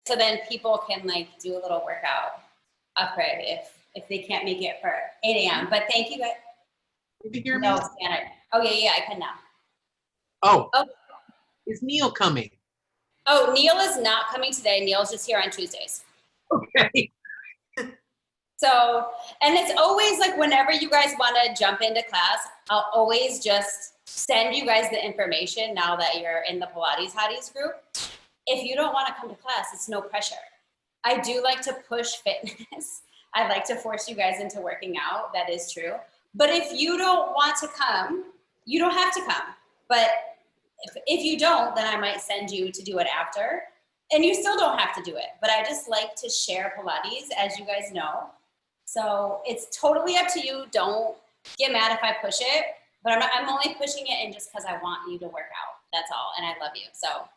So then people can like do a little workout upgrade if they can't make it for 8 a.m. But thank you guys. Did you hear me? No, Standard. Oh yeah, I can now. Oh. Oh. Is Neil coming? Oh, Neil is not coming today. Neil's just here on Tuesdays. Okay. So, and it's always like whenever you guys want to jump into class, I'll always just send you guys the information now that you're in the Pilates Hotties group. If you don't want to come to class, it's no pressure. I do like to push fitness. I like to force you guys into working out. That is true. But if you don't want to come, you don't have to come. But if you don't, then I might send you to do it after. And you still don't have to do it. But I just like to share Pilates, as you guys know. So it's totally up to you. Don't get mad if I push it. But I'm only pushing it in just because I want you to work out. That's all. And I love you. So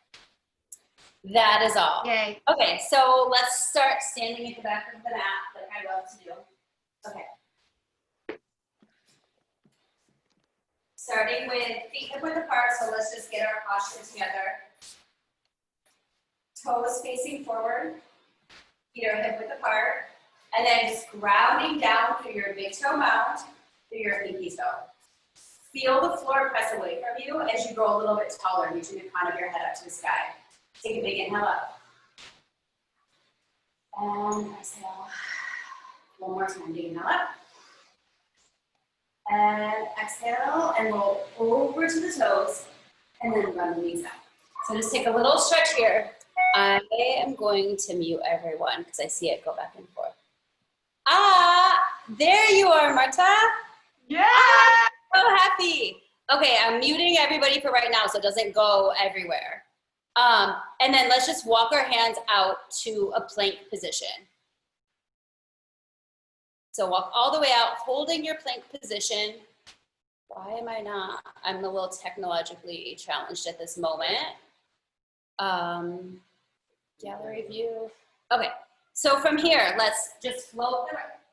that is all. Yay. Okay, so let's start standing at the back of the mat like I love to do. Okay. Starting with feet hip width apart, so let's just get our posture together. Toes facing forward, feet are hip width apart, and then just grounding down through your big toe mound, through your pinky toe. Feel the floor press away from you as you grow a little bit taller, reaching the crown of your head up to the sky. Take a big inhale up. And exhale. One more time, big inhale up. And exhale, and roll over to the toes, and then run the knees out. So just take a little stretch here. I am going to mute everyone because I see it go back and forth. Ah, there you are, Marta. Yeah. So happy. Okay, I'm muting everybody for right now so it doesn't go everywhere. And then let's just walk our hands out to a plank position. So walk all the way out, holding your plank position. Why am I not? I'm a little technologically challenged at this moment. Gallery view. Okay, so from here, let's just float.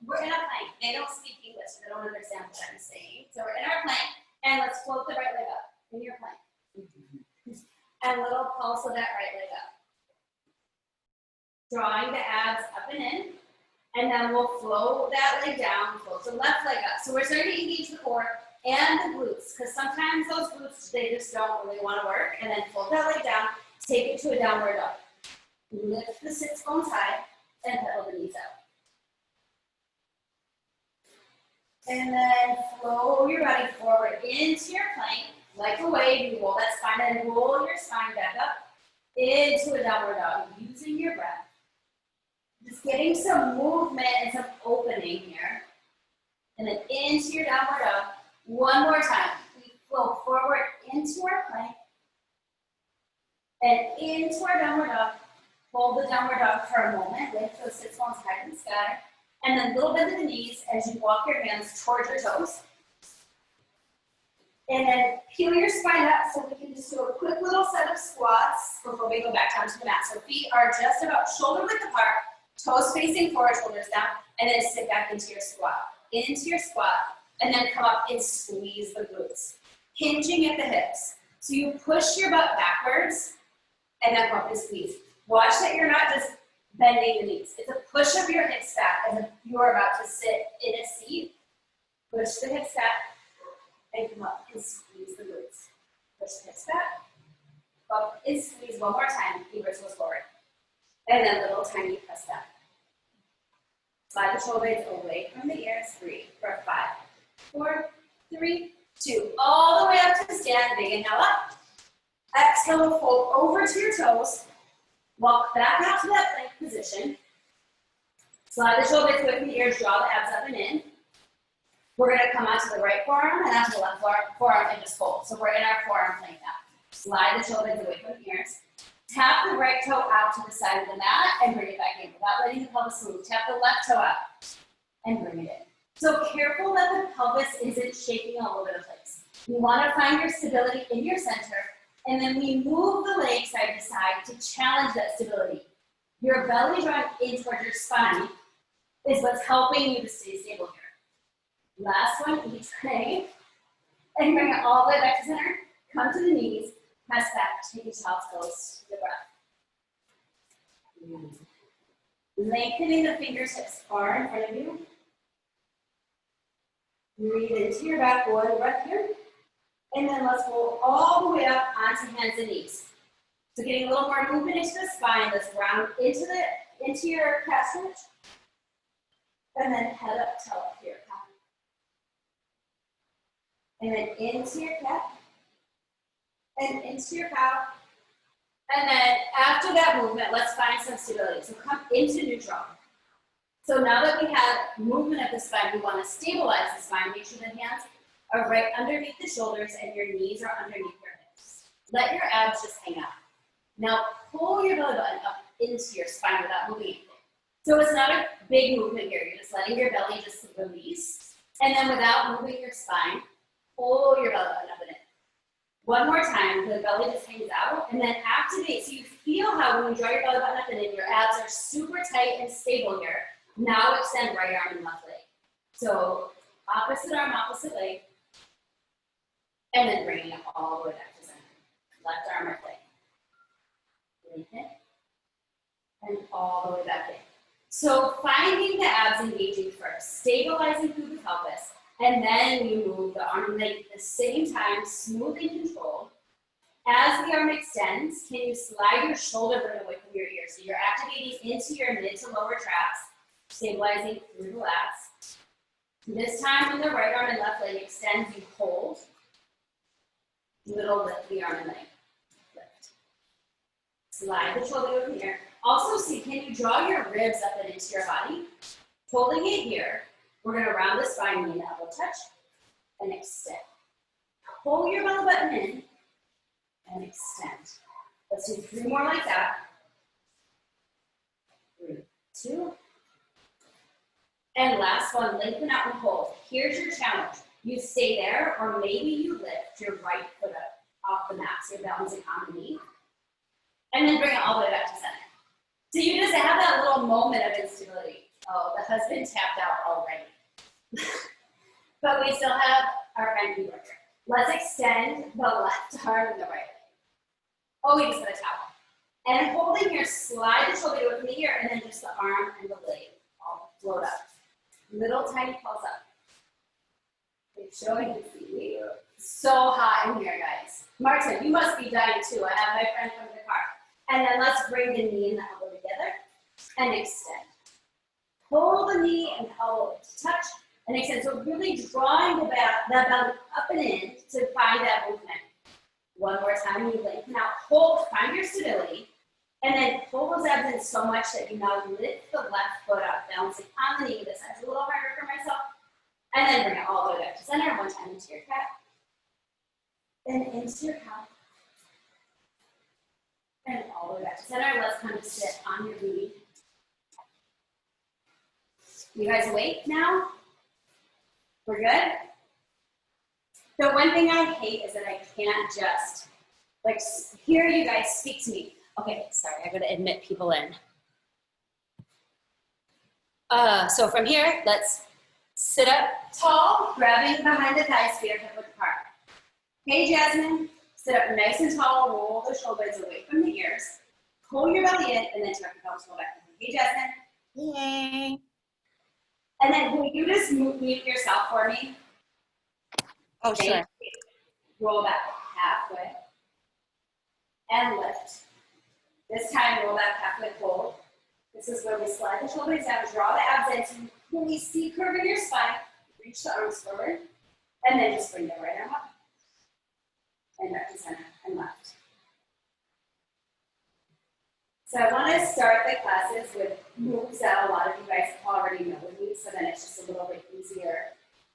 We're in a plank. They don't speak English, so they don't understand what I'm saying. So we're in our plank, and let's float the right leg up in your plank. And little pulse of that right leg up. Drawing the abs up and in. And then we'll float that leg down, float the left leg up. So we're starting to engage the core and the glutes, because sometimes those glutes, they just don't really want to work. And then float that leg down, take it to a downward dog. Lift the sits bones high and pedal the knees out. And then flow your body forward into your plank. Like a wave, you roll that spine and roll your spine back up into a downward dog, using your breath. Just getting some movement and some opening here. And then into your downward dog. One more time. We flow forward into our plank. And into our downward dog. Hold the downward dog for a moment. Lift those sits bones high to the sky. And then little bend of the knees as you walk your hands towards your toes. And then peel your spine up so we can just do a quick little set of squats before we go back down to the mat. So feet are just about shoulder width apart, toes facing forward, shoulders down, and then sit back into your squat. Into your squat, and then come up and squeeze the glutes. Hinging at the hips. So you push your butt backwards, and then come up and squeeze. Watch that you're not just bending the knees. It's a push of your hips back as if you're about to sit in a seat. Push the hips back. And come up and squeeze the glutes. Push the hips back, up and squeeze one more time, fingers goes forward. And then little tiny press back. Slide the shoulder blades away from the ears. 3, 4, 5, 4, 3, 2. All the way up to stand, big inhale up. Exhale, fold over to your toes. Walk back out to that plank position. Slide the shoulder blades away from the ears, draw the abs up and in. We're going to come onto the right forearm and onto the left forearm and just hold. So we're in our forearm plank now. Slide the shoulders away from the ears. Tap the right toe out to the side of the mat and bring it back in without letting the pelvis move. Tap the left toe out and bring it in. So careful that the pelvis isn't shaking all over the place. You want to find your stability in your center, and then we move the legs side to side to challenge that stability. Your belly drawing in towards your spine is what's helping you to stay stable here. Last one, each leg, and bring it all the way back to center. Come to the knees, press back, take a child's pose to the breath. Lengthening the fingertips far in front of you. Breathe into your back, one breath here. And then let's go all the way up onto hands and knees. So getting a little more movement into the spine. Let's round into your calf stretch. And then head up, toe up to your calf. And then into your calf. And into your calf. And then after that movement, let's find some stability. So come into neutral. So now that we have movement of the spine, we want to stabilize the spine. Make sure the hands are right underneath the shoulders and your knees are underneath your hips. Let your abs just hang out. Now pull your belly button up into your spine without moving anything. So it's not a big movement here. You're just letting your belly just release. And then without moving your spine, pull your belly button up and in. One more time, the belly just hangs out, and then activate. So you feel how when you draw your belly button up and in, your abs are super tight and stable here. Now extend right arm and left leg. So opposite arm, opposite leg, and then bringing it all the way back to center. Left arm, right leg. Lengthen, and all the way back in. So finding the abs engaging first, stabilizing through the pelvis, and then you move the arm and leg at the same time, smooth and controlled. As the arm extends, can you slide your shoulder blade away from your ear? So you're activating into your mid to lower traps, stabilizing through the lats. This time when the right arm and left leg extends, you hold. Little lift the arm and leg. Lift. Slide the shoulder over here. Also see, can you draw your ribs up and into your body? Holding it here. We're going to round the spine, knee and elbow touch, and extend. Pull your belly button in, and extend. Let's do 3 more like that. 3, 2. And last one, lengthen out and hold. Here's your challenge. You stay there, or maybe you lift your right foot up off the mat, so you're balancing on the knee. And then bring it all the way back to center. So you just have that little moment of instability. Oh, the husband tapped out already. But we still have our friend keyboard here. Let's extend the left arm and the right leg. Oh, we just got a towel. And holding here, slide the shoulder with me here, and then just the arm and the leg all float up. Little tiny pulse up. I'm showing you see. So hot in here, guys. Martin, you must be dying too. I have my friend from the car. And then let's bring the knee and the elbow together and extend. Pull the knee and elbow to touch and extend. So really drawing that belly up and in to find that movement. One more time, you lengthen out, hold, find your stability, and then pull those abs in so much that you now lift the left foot up, balancing on the knee. This is a little harder for myself. And then bring it all the way back to center, one time into your cat. Then into your cow. And all the way back to center. Let's kind of sit on your booty. You guys awake now? We're good? The one thing I hate is that I can't just, like, hear you guys speak to me. Okay, sorry, I gotta admit people in. So from here, let's sit up tall, grabbing behind the thighs, feet are hip width apart. Hey, Jasmine, sit up nice and tall, roll the shoulders away from the ears, pull your belly in, and then tuck your pelvis roll back. Hey, Jasmine. Yay. And then will you just mute yourself for me? Oh, sure. Roll back halfway and lift. This time, roll back halfway, hold. This is where we slide the shoulders down, draw the abs in, so you really see curve in your spine, reach the arms forward, and then just bring the right arm up. And back to center and left. So I want to start the classes with moves that a lot of you guys already know with me, so then it's just a little bit easier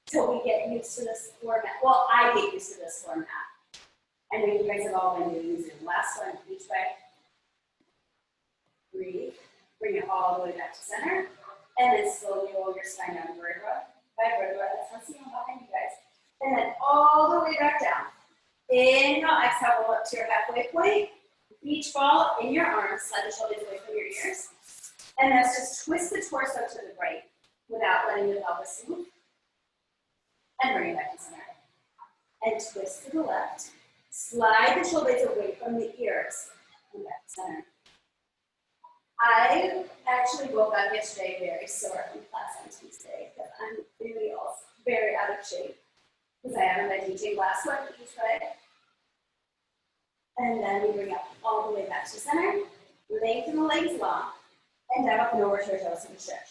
till we get used to this format. Well, I get used to this format. I know you guys have all been using it. Last one, each way. Breathe. Bring it all the way back to center. And then slowly roll your spine down vertebra by vertebra. That's not seen behind you guys. And then all the way back down. Inhale, exhale, roll up to your halfway point. Beach ball in your arms, slide the shoulders away from your ears. And let's just twist the torso to the right without letting the pelvis move. And bring it back to center. And twist to the left. Slide the shoulders away from the ears. And back to center. I actually woke up yesterday very sore from class on Tuesday because I'm really also very out of shape because I haven't been teaching last one each way. And then we bring up all the way back to center, lengthen the legs long, and down up and over to your toes and stretch.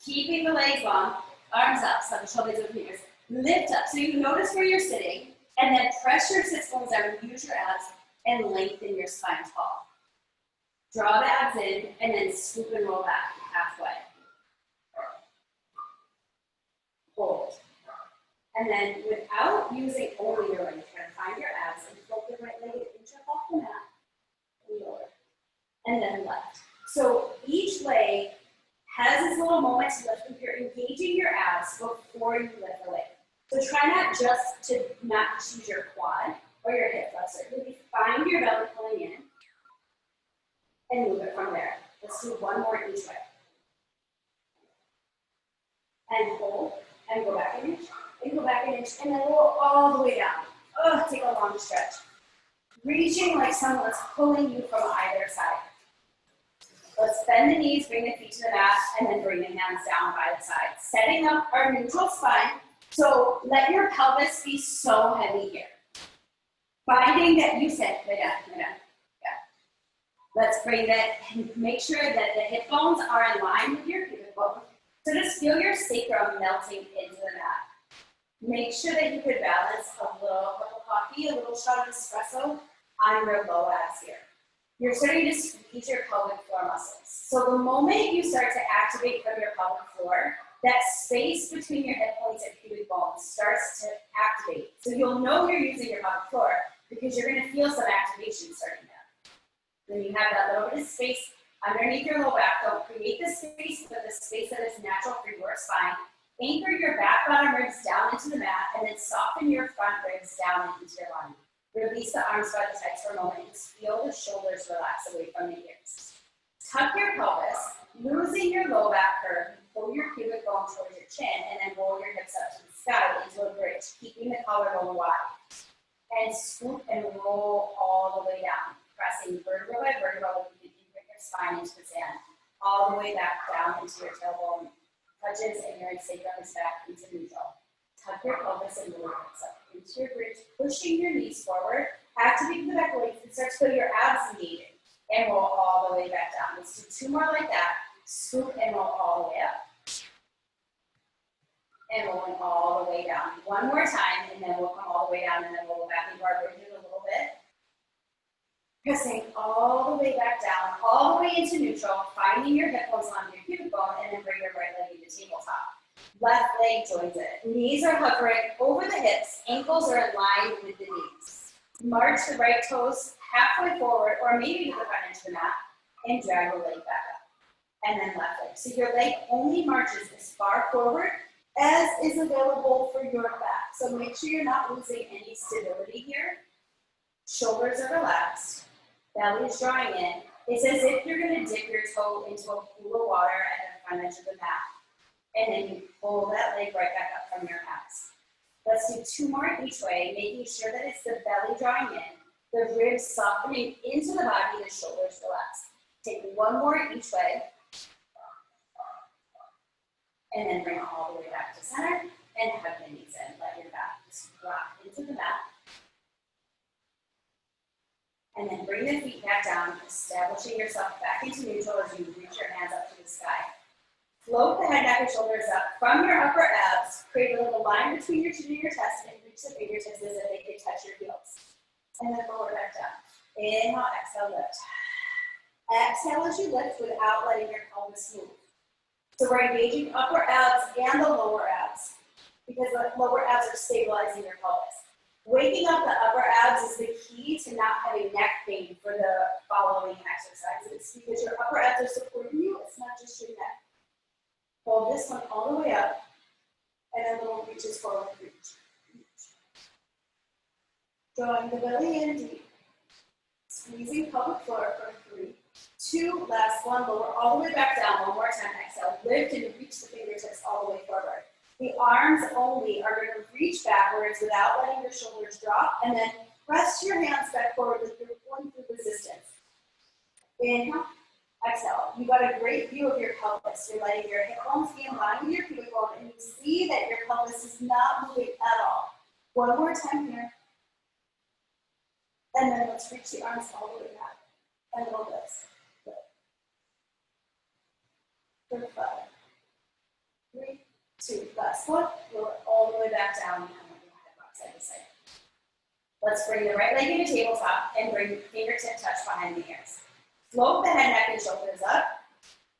Keeping the legs long, arms up, so the shoulders over here. Lift up, so you notice where you're sitting, and then press your sits bones down, use your abs, and lengthen your spine tall. Draw the abs in, and then scoop and roll back halfway. Hold. And then without using only your legs, you're gonna find your abs and float the right leg an inch up off the mat, and lower. And then left. So each leg has this little moment to lift if you're engaging your abs before you lift the leg. So try not just to not use your quad or your hip flexor. Maybe find your belly pulling in and move it from there. Let's do one more each way. And hold, and go back an inch, and go back an inch, and then roll all the way down. Oh, take a long stretch. Reaching like someone's pulling you from either side. Let's bend the knees, bring the feet to the mat, and then bring the hands down by the side. Setting up our neutral spine. So let your pelvis be so heavy here. Finding that you said, lay down. Yeah. Let's bring that, and make sure that the hip bones are in line with your pubic bone. So just feel your sacrum melting into the mat. Make sure that you could balance a little cup of coffee, a little shot of espresso on your low abs here. You're starting to squeeze your pelvic floor muscles. So the moment you start to activate from your pelvic floor, that space between your hip points and pubic bones starts to activate. So you'll know you're using your pelvic floor because you're going to feel some activation starting there. Then you have that little bit of space underneath your low back. Don't create the space, but the space that is natural for your spine. Anchor your back bottom ribs down into the mat, and then soften your front ribs down into your body. Release the arms by the thighs for a moment. Just feel the shoulders relax away from the ears. Tuck your pelvis, losing your low back curve. Pull your pubic bone towards your chin, and then roll your hips up to the sky into a bridge, keeping the collarbone wide. And scoop and roll all the way down, pressing vertebra by vertebra, you can bring your spine into the sand, all the way back down into your tailbone. Touches and your sacrum is back into neutral. Tuck your pelvis and roll your hips up into your bridge, pushing your knees forward, activating the back legs, and start to feel your abs engaging. And roll all the way back down. Let's do 2 more like that. Scoop and roll all the way up. And rolling all the way down. 1 more time, and then we'll come all the way down, and then we'll go back into our bridge a little bit. Pressing all the way back down, all the way into neutral, finding your hip bones onto your pubic bone, and then bring your right leg into tabletop. Left leg joins it. Knees are hovering over the hips, ankles are in line with the knees. March the right toes halfway forward, or maybe to the front edge of the mat, and drag the leg back up. And then left leg. So your leg only marches as far forward as is available for your back. So make sure you're not losing any stability here. Shoulders are relaxed. Belly is drawing in. It's as if you're going to dip your toe into a pool of water at the front edge of the mat. And then you pull that leg right back up from your abs. Let's do 2 more each way, making sure that it's the belly drawing in, the ribs softening into the body, the shoulders relax. Take 1 more each way. And then bring it all the way back to center and hug the knees in. Let your back just rock into the mat. And then bring the feet back down, establishing yourself back into neutral as you reach your hands up to the sky. Float the head, neck, and shoulders up from your upper abs. Create a little line between your chin and your chest, and reach the fingertips as if they could touch your heels. And then forward back down. Inhale, exhale, lift. Exhale as you lift without letting your pelvis move. So we're engaging upper abs and the lower abs because the lower abs are stabilizing your pelvis. Waking up the upper abs is the key to not having neck pain for the following exercises because your upper abs are supporting you, it's not just your neck. Hold this one all the way up and then little reaches forward, reach. Drawing the belly in deep. Squeezing pelvic floor for 3, 2, last one, lower all the way back down, 1 more time, exhale, lift and reach the fingertips all the way forward. The arms only are going to reach backwards without letting your shoulders drop, and then press your hands back forward with your 1 through resistance. Inhale, exhale. You got a great view of your pelvis. You're letting your hip bones be in line with your pubic bone, and you see that your pelvis is not moving at all. One more time here. And then let's reach the arms all the way back. And little this. Good. For 5, 3, 2, last one. Roll it all the way back down and let your head rock side to side. Let's bring the right leg into tabletop and bring fingertip touch behind the ears. Float the head, neck, and shoulders up.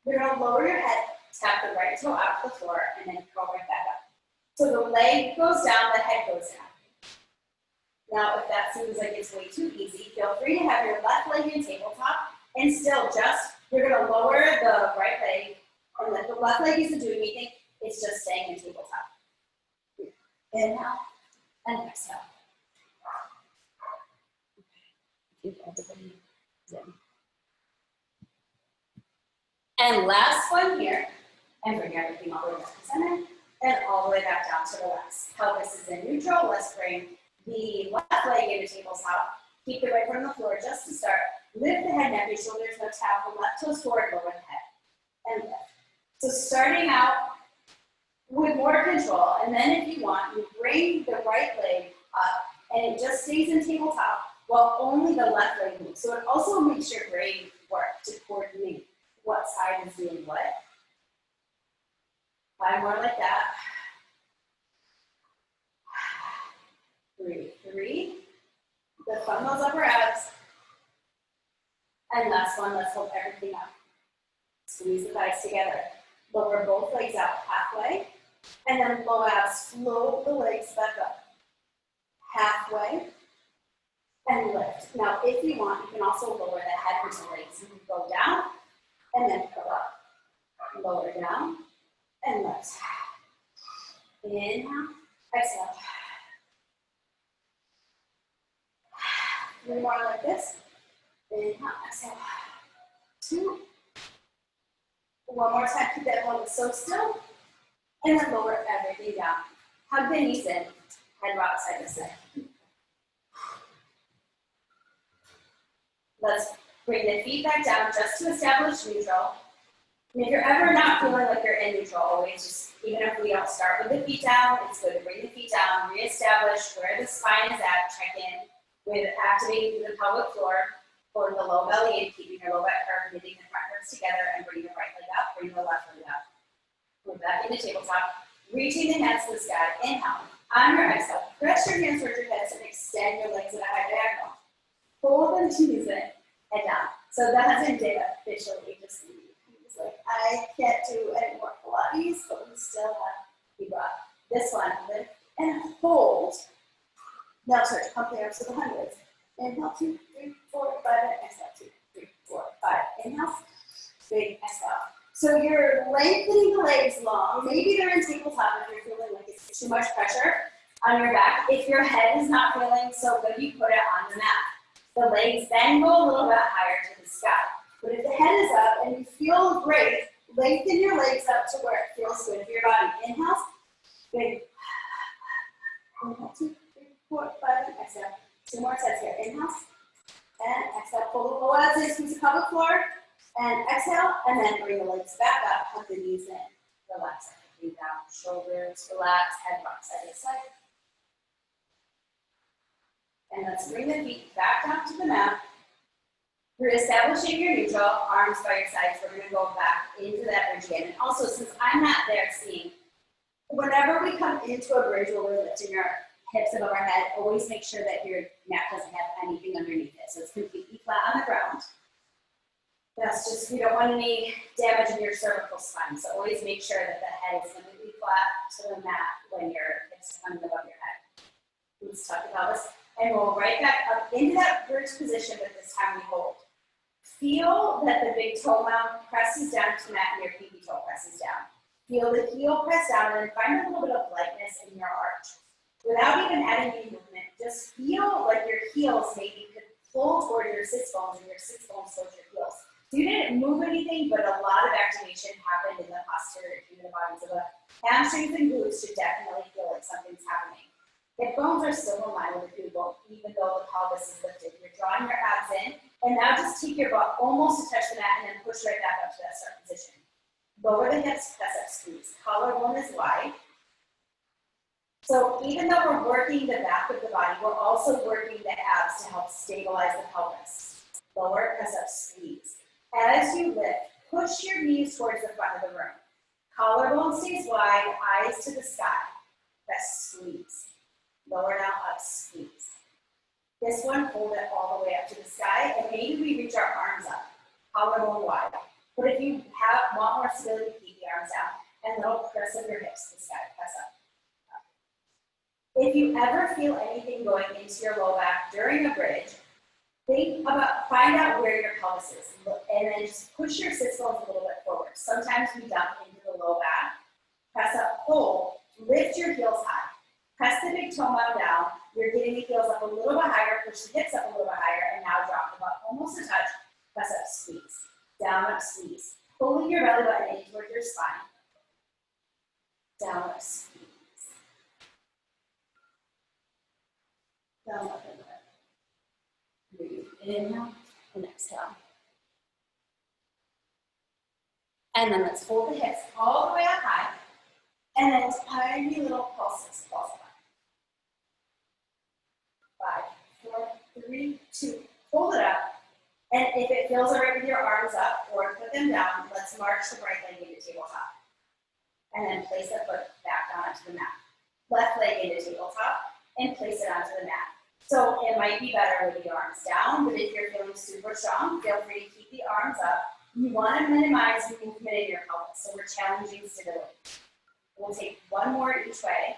You're going to lower your head, tap the right toe out to the floor, and then curl right back up. So the leg goes down, the head goes down. Now, if that seems like it's way too easy, feel free to have your left leg in tabletop, and still you're going to lower the right leg, and let the left leg isn't doing anything, it's just staying in tabletop. Inhale, and exhale. And last one here, and bring everything all the way back to center, and all the way back down to relax. Pelvis is in neutral. Let's bring the left leg into tabletop. Keep the right foot on the floor just to start. Lift the head, neck, and shoulders. Now tap the left toes forward, lower the head, and lift. So starting out with more control, and then if you want, you bring the right leg up, and it just stays in tabletop while only the left leg moves. So it also makes your brain work to coordinate what side is doing what. 5 more like that. 3. Lift from those upper abs. And last one, let's hold everything up. Squeeze the thighs together. Lower both legs out halfway. And then low abs, float the legs back up. Halfway. And lift. Now, if you want, you can also lower the head with the legs. You can go down and then curl up. Lower down and lift. Inhale, exhale. 3 more like this. Inhale, exhale. 2. One more time, keep that one so still. And then lower everything down. Hug the knees in. Head rock side to side. Let's bring the feet back down just to establish neutral. And if you're ever not feeling like you're in neutral, always just, even if we don't start with the feet down, it's good to bring the feet down, reestablish where the spine is at, check in with activating the pelvic floor for the low belly and keeping your low back curve, knitting the front ribs together, and bring the right leg up, bring the left leg up. Move back into tabletop, reaching the hands to the sky, inhale. On your exhale, press your hands towards your head and extend your legs at a high diagonal. Pull the knees in and down. So the husband did officially just leave. He was like, I can't do any more Pilates, but we still have, he brought this one, lift and hold. Now start to pump the arms to the hundreds. Inhale, 2, 3, 4, 5, and exhale, 2, 3, 4, 5. Inhale, big exhale. So you're lengthening the legs long. Maybe they're in tabletop if you're feeling like it's too much pressure on your back. If your head is not feeling so good, you put it on the mat. The legs then go a little bit higher to the sky. But if the head is up and you feel great, lengthen your legs up to where it feels good for your body. Inhale, big. Inhale, 2, 3, 4, 5, and exhale. 2 more sets here. Inhale, and exhale. Pull the low abs in, squeeze the pelvic floor, and exhale, and then bring the legs back up, hug the knees in. Relax, breathe down, shoulders, relax, head rock side to side. And let's bring the feet back down to the mat. You're establishing your neutral, arms by your sides. We're going to go back into that bridge again. And also, since I'm not there seeing, whenever we come into a bridge where we're lifting our hips above our head, always make sure that your mat doesn't have anything underneath it. So it's completely flat on the ground. That's just, we don't want any damage in your cervical spine. So always make sure that the head is completely flat to the mat when your hips come above your head. Let's tuck the pelvis. And roll right back up into that bridge position, but this time we hold. Feel that the big toe mound presses down to the mat and your pinky toe presses down. Feel the heel press down and then find a little bit of lightness in your arch. Without even adding any movement, just feel like your heels maybe could pull toward your sits bones and your sits bones towards your heels. So you didn't move anything, but a lot of activation happened in the posterior of the body. So the hamstrings and glutes should definitely feel like something's happening. Hip bones are still in line with the pubic bone, even though the pelvis is lifted. You're drawing your abs in, And now just take your butt almost to touch the mat and then push right back up to that start position. Lower the hips, press up, squeeze. Collarbone is wide. So even though we're working the back of the body, we're also working the abs to help stabilize the pelvis. Lower, press up, squeeze. As you lift, push your knees towards the front of the room. Collarbone stays wide, eyes to the sky. Press, squeeze. Lower now, up, squeeze. This one, hold it all the way up to the sky, and maybe we reach our arms up. Collarbone wide. But if you want more stability, keep the arms down, and little press of your hips to the sky, press up. If you ever feel anything going into your low back during a bridge, find out where your pelvis is, and then just push your sit bones a little bit forward. Sometimes we dump into the low back. Press up, hold, lift your heels high. Press the big toe bone down. You're getting the heels up a little bit higher, push the hips up a little bit higher, and now drop the butt almost a touch. Press up, squeeze. Down, up, squeeze. Pulling your belly button in towards your spine. Down, up, squeeze. Down, up, and up. Breathe. Inhale and exhale. And then let's hold the hips all the way up high. And then tiny little pulses. Pulse up. 5, 4, 3, 2. Hold it up. And if it feels all right with your arms up or put them down, let's march the right leg into tabletop. And then place the foot back down onto the mat. Left leg into tabletop and place it onto the mat. So it might be better with the arms down, but if you're feeling super strong, feel free to keep the arms up. You want to minimize movement in your pelvis, so we're challenging stability. We'll take one more each way.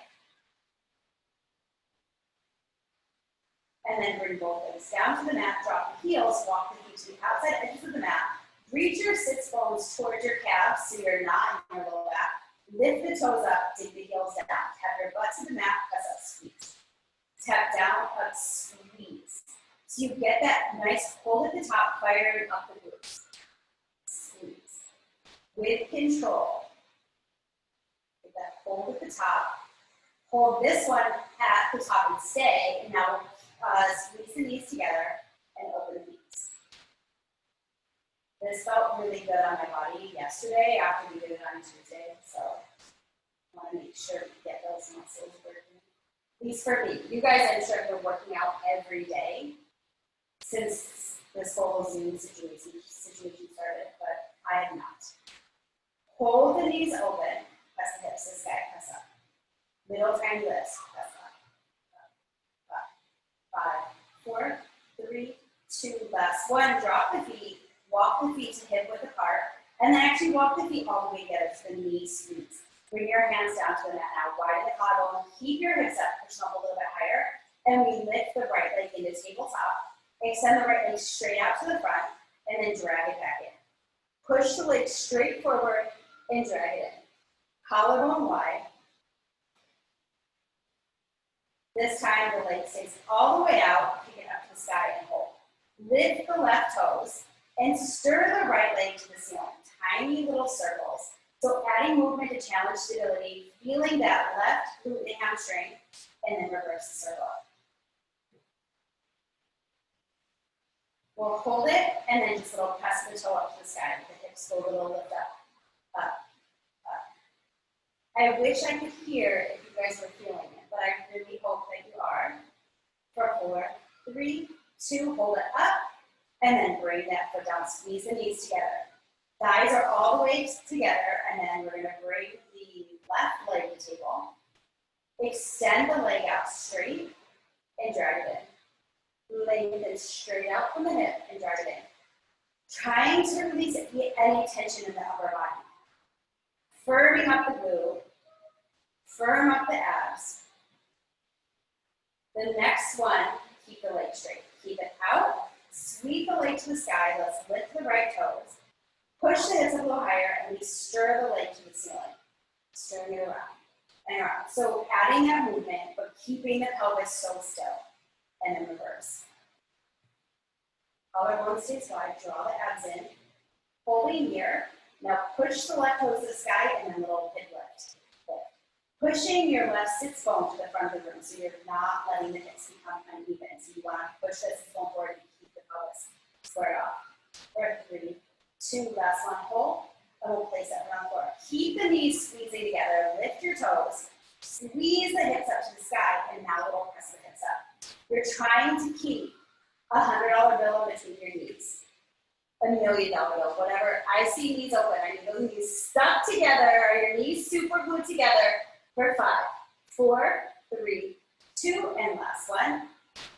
And then bring both legs down to the mat, drop the heels, walk the feet to the outside edges of the mat. Reach your sits bones towards your calves so you're not in your low back. Lift the toes up, dig the heels down. Tap your butt to the mat, press up, squeeze. Tap down, up, squeeze. So you get that nice hold at the top, firing up the glutes. Squeeze. With control. Get that hold at the top. Hold this one at the top and stay. And now squeeze the knees together and open the knees. This felt really good on my body yesterday after we did it on Tuesday. So I want to make sure we get those muscles working. At least for me. You guys, I'm sure, have been working out every day since this whole Zoom situation started, but I have not. Hold the knees open, press the hips to the sky, press up. Middle tiny lifts, press up. 5, 4, 3, 2, last one. Drop the feet, walk the feet to hip width apart, and then actually walk the feet all the way together to the knee squeeze. Bring your hands down to the mat now. Widen the collarbone, keep your hips up, push them up a little bit higher, and we lift the right leg into tabletop. Extend the right leg straight out to the front, and then drag it back in. Push the leg straight forward and drag it in. Collarbone wide. This time the leg stays all the way out, kick it up to the sky and hold. Lift the left toes and stir the right leg to the ceiling. Tiny little circles. So adding movement to challenge stability, feeling that left glute and hamstring, and then reverse the circle. We'll hold it, and then just a little press the toe up to the sky. The hips go a little lift up, up, up. I wish I could hear if you guys were feeling it, but I really hope that you are. For 4, 3, 2, hold it up, and then bring that foot down. Squeeze the knees together. Thighs are all the way together, and then we're going to bring the left leg to the table. Extend the leg out straight and drag it in. Lengthen it straight out from the hip and drag it in. Trying to release any tension in the upper body. Firming up the glute. Firm up the abs. The next one, keep the leg straight. Keep it out. Sweep the leg to the sky. Let's lift the right toes. Push the hips a little higher, and we stir the leg to the ceiling. Stirring it around and around. So adding that movement, but keeping the pelvis so still. And then reverse. Collarbone stays wide. Draw the abs in. Holding here. Now push the left toes to the sky, and then little hip lift. Pushing your left sits bone to the front of the room, so you're not letting the hips become uneven. So you want to push the sits bone forward and keep the pelvis square. 2, last one, hold, and we'll place that around the floor. Keep the knees squeezing together, lift your toes, squeeze the hips up to the sky, and now we'll press the hips up. You're trying to keep a $100 bill in between your knees. $1 million bill, whatever. I see knees open. I need those knees stuck together. Are your knees super glued together for 5, 4, 3, 2, and last one.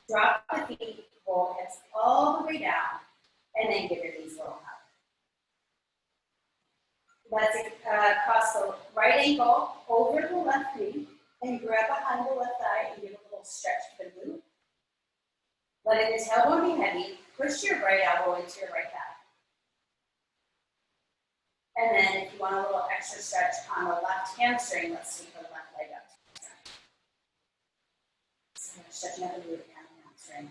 Drop the feet, roll hips all the way down, and then give your knees a little hug. Let's cross the right ankle over the left knee and grab behind the left thigh and give a little stretch for the glute. Letting the tailbone be heavy, push your right elbow into your right thigh. And then if you want a little extra stretch on the left hamstring, let's take the left leg up. So stretching out the glute and the hamstring.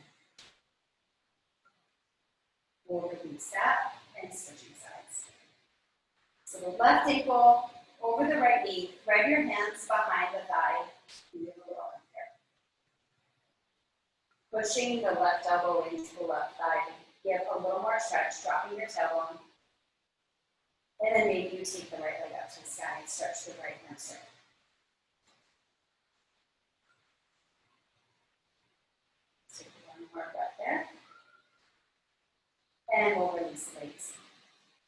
We'll release that and switching sides. So the left ankle over the right knee, grab your hands behind the thigh, and give a little up there. Pushing the left elbow into the left thigh, give a little more stretch, dropping your tailbone. And then maybe you take the right leg up to the sky and stretch the right hamstring. Take one more breath there. And we'll release the legs.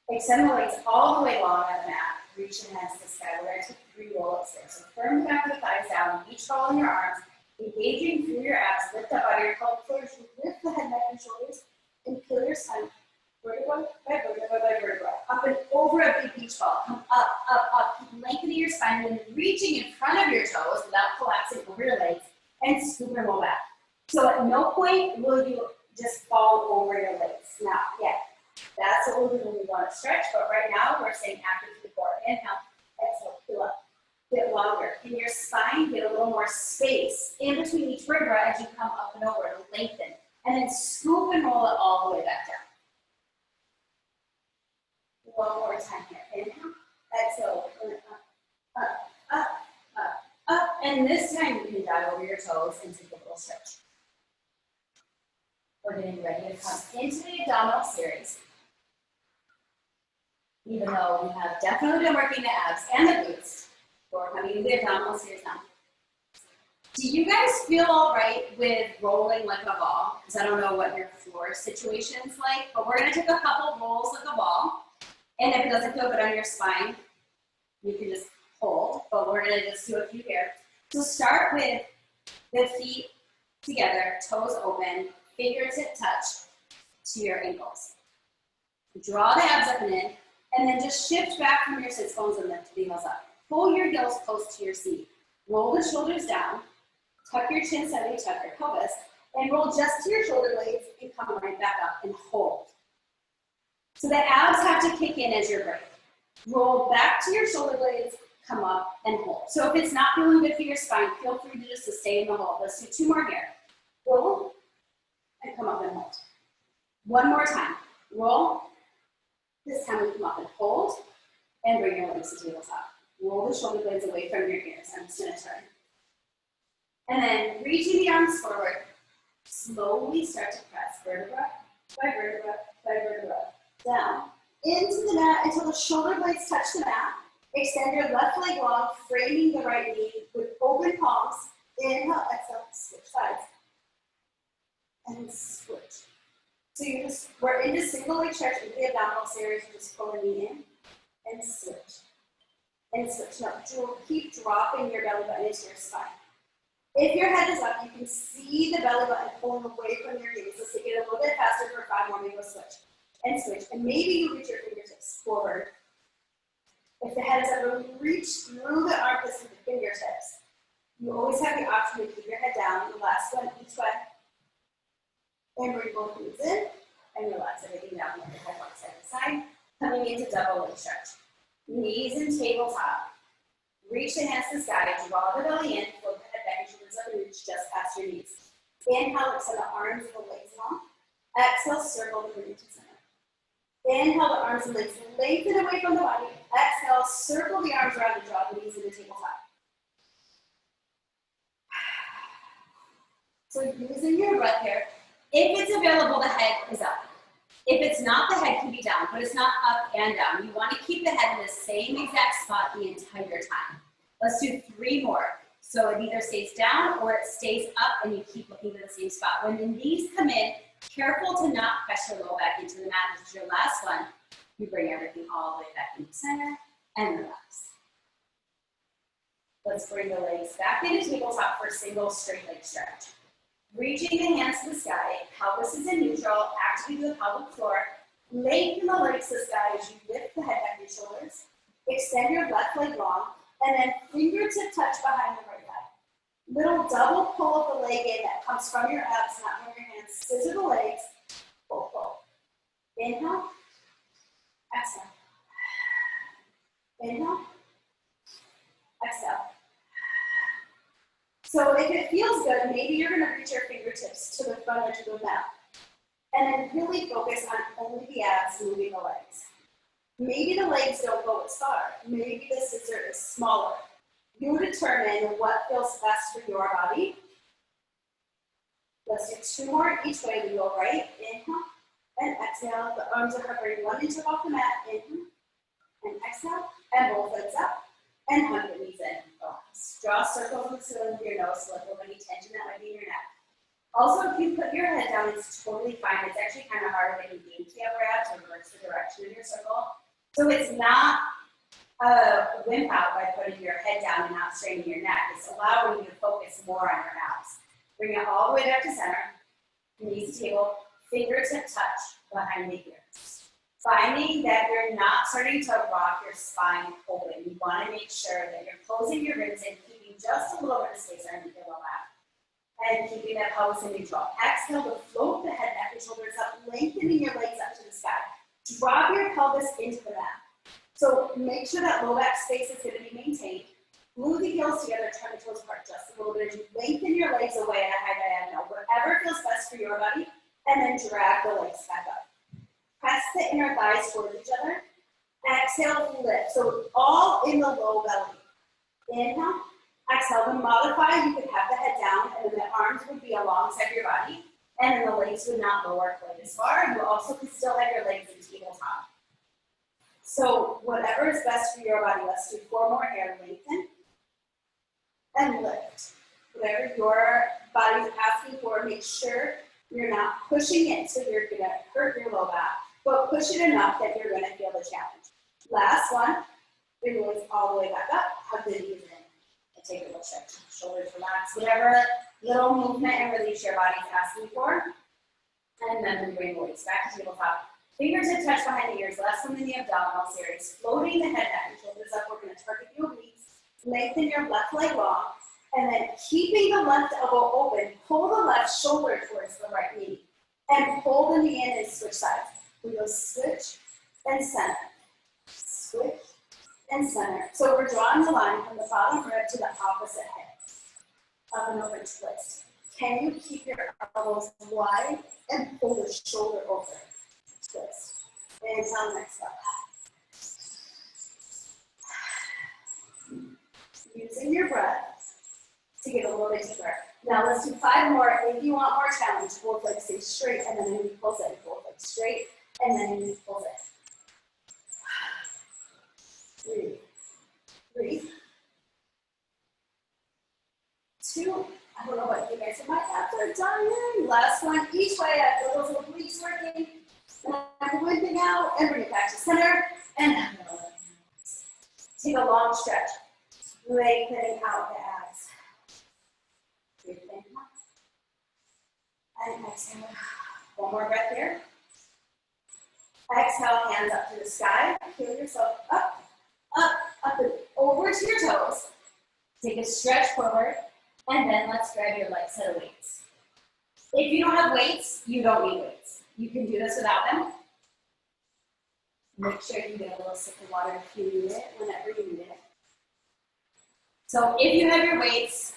Extend the legs all the way long on the mat. Reach the hands to the sky. We're going to take 3 roll-ups there. So firm the back of the thighs down. Each roll in your arms. Engaging through your abs. Lift up out of your pelvic floor. Lift the head, neck, and shoulders. And feel your spine. Vertebra by vertebra by vertebra. Up and over a big beach ball. Come up, up, up. Keep lengthening your spine and reaching in front of your toes without collapsing over your legs. And scoop and roll back. So at no point will you just fall over your legs. Now, that's what we'll do when we want to stretch. But right now, we're saying active to the core. Inhale, exhale, pull up. Get longer. In your spine, get a little more space in between each vertebra as you come up and over to lengthen. And then scoop and roll it all the way back down. One more time here. Inhale, exhale, up, up, up, up. And this time you can dive over your toes and take a little stretch. We're getting ready to come into the abdominal series. Even though we have definitely been working the abs and the glutes, we're coming into the abdominal series now. Do you guys feel all right with rolling like a ball? Because I don't know what your floor situation is like, but we're going to take a couple rolls like a ball. And if it doesn't feel good on your spine, you can just hold, but we're going to just do a few here. So start with the feet together, toes open, fingertip touch to your ankles. Draw the abs up and in, and then just shift back from your sits bones and lift the heels up. Pull your heels close to your seat. Roll the shoulders down, tuck your chin, semi-tuck your pelvis, and roll just to your shoulder blades and come right back up and hold. So the abs have to kick in as you breathe. Roll back to your shoulder blades, come up and hold. So if it's not feeling good for your spine, feel free to just stay in the hold. Let's do 2 more here. Roll and come up and hold. One more time. Roll. This time we come up and hold and bring your legs to tabletop. Roll the shoulder blades away from your ears. I'm just going to turn. And then reaching the arms forward, slowly start to press vertebra by vertebra by vertebra down into the mat until the shoulder blades touch the mat. Extend your left leg long, framing the right knee with open palms. Inhale, exhale, switch sides. And switch. So we're into single leg stretch into the abdominal series. You just pull the knee in and switch. And switch. Now, keep dropping your belly button into your spine. If your head is up, you can see the belly button pulling away from your knees. Let's take it a little bit faster for 5 more. Maybe we'll switch. And switch. And maybe you reach your fingertips forward. If the head is up, reach through the armpits with the fingertips. You always have the option to keep your head down. The last one, each way. And bring both knees in. And relax everything down. Let your head walk side to side. Coming into double leg stretch. Knees in tabletop. Reach the hands to the sky. Draw the belly in. Float the head back. Shoulders up and reach just past your knees. Inhale, extend the arms and the legs long. Exhale, circle the knee to center. Inhale, the arms and legs lengthen away from the body. Exhale, circle the arms around and draw the knees into tabletop. So using your breath here. If it's available, the head is up. If it's not, the head can be down, but it's not up and down. You want to keep the head in the same exact spot the entire time. Let's do 3 more. So it either stays down or it stays up and you keep looking to the same spot. When the knees come in, careful to not press your low back into the mat. This is your last one. You bring everything all the way back into center and relax. Let's bring the legs back into tabletop for a single straight leg stretch. Reaching the hands to the sky, pelvis is in neutral, activate the pelvic floor. Lengthen the legs to the sky as you lift the head back your shoulders. Extend your left leg long, and then fingertip touch behind the right leg. Little double pull of the leg in that comes from your abs, not from your hands. Scissor the legs, pull, pull. Inhale, exhale. Inhale, exhale. So if it feels good, maybe you're going to reach your fingertips to the front edge of the mat. And then really focus on only the abs moving the legs. Maybe the legs don't go as far. Maybe the scissor is smaller. You determine what feels best for your body. Let's do 2 more each way. We go right, inhale, and exhale. The arms are hovering 1 inch above the mat. Inhale, and exhale, and both legs up. And hug the knees in. Draw circles with the ceiling of your nose to let go of any tension that might be in your neck. Also, if you put your head down, it's totally fine. It's actually kind of hard when you gain tail grabs or reverse the direction of your circle. So it's not a wimp out by putting your head down and not straining your neck. It's allowing you to focus more on your abs. Bring it all the way back to center. Knees to table, fingertip touch behind the ears. Finding that you're not starting to rock your spine open. You want to make sure that you're closing your ribs and keeping just a little bit of space underneath your low back. And keeping that pelvis in neutral. Exhale to float the head back, your shoulders up, lengthening your legs up to the sky. Drop your pelvis into the mat. So make sure that low back space is going to be maintained. Glue the heels together, turn the toes apart just a little bit as you lengthen your legs away at a high diagonal, whatever feels best for your body, and then drag the legs back up. Press the inner thighs towards each other. Exhale, lift. So all in the low belly. Inhale. Exhale. To modify, you could have the head down, and then the arms would be alongside your body, and then the legs would not lower quite as far. You also could still have your legs in tabletop. So whatever is best for your body. Let's do 4 more here. Lengthen and lift. Whatever your body's asking for, make sure you're not pushing it so you're going to hurt your low back, but push it enough that you're going to feel the challenge. Last one. Bring the legs all the way back up. Hug the knees in. And take a little stretch. Shoulders relax. Whatever little movement and release your body's asking for. And then we bring the legs back to tabletop. Fingertip touch behind the ears. Last one in the abdominal series. Floating the head back and shoulders up. We're going to target the obliques. Lengthen your left leg long. And then keeping the left elbow open, pull the left shoulder towards the right knee. And pull the knee in and switch sides. We go switch and center. Switch and center. So we're drawing the line from the bottom rib to the opposite hip. Up and over twist. Can you keep your elbows wide and pull the shoulder over? Twist. Inhale, next up. Using your breath to get a little bit deeper. Now let's do 5 more. If you want more challenge, both legs stay straight and then you pulse it. Both legs straight and then you pulse it. Breathe. Breathe. 2. I don't know about you guys, but my abs are dying. Last one, each way. I feel those obliques working. And I'm wimping out and bring it back to center. And take a long stretch. Lengthening out the abs. Breathe in. And exhale. 1 more breath here. Exhale, hands up to the sky. Feel yourself up, up, up, and over to your toes. Take a stretch forward, and then let's grab your light set of weights. If you don't have weights, you don't need weights. You can do this without them. Make sure you get a little sip of water if you need it, whenever you need it. So if you have your weights,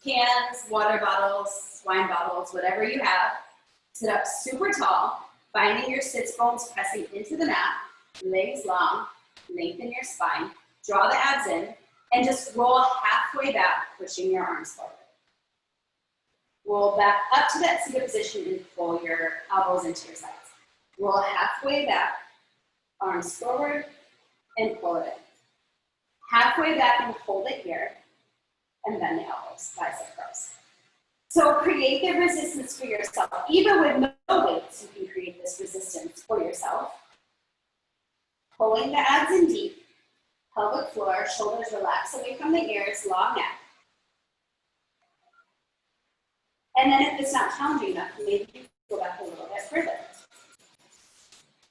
cans, water bottles, wine bottles, whatever you have, sit up super tall, finding your sits bones pressing into the mat, legs long, lengthen your spine, draw the abs in, and just roll halfway back, pushing your arms forward. Roll back up to that seated position and pull your elbows into your sides. Roll halfway back, arms forward, and pull it in. Halfway back and hold it here, and bend the elbows, bicep curls. So create the resistance for yourself. Even with no weights, you can create this resistance for yourself. Pulling the abs in deep, pelvic floor, shoulders relax away from the ears, long neck. And then if it's not challenging enough, maybe you go back a little bit further.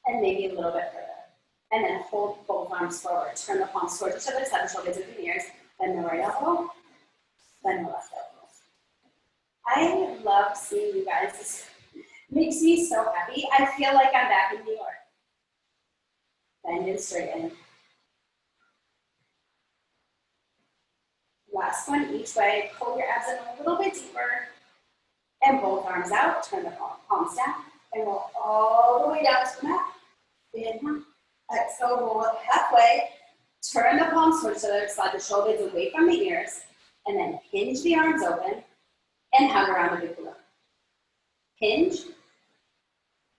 And maybe a little bit further. And then hold both arms forward. Turn the palms towards each other, side the shoulders with the ears. Bend the right elbow, bend the left elbow. I love seeing you guys. This makes me so happy. I feel like I'm back in New York. Bend and straighten. Last one each way. Pull your abs in a little bit deeper. And both arms out. Turn the palms down. And roll all the way down to the mat. Inhale. Exhale, roll it halfway. Turn the palms towards each other. Slide the shoulders away from the ears. And then hinge the arms open. And hug around the big balloon. Hinge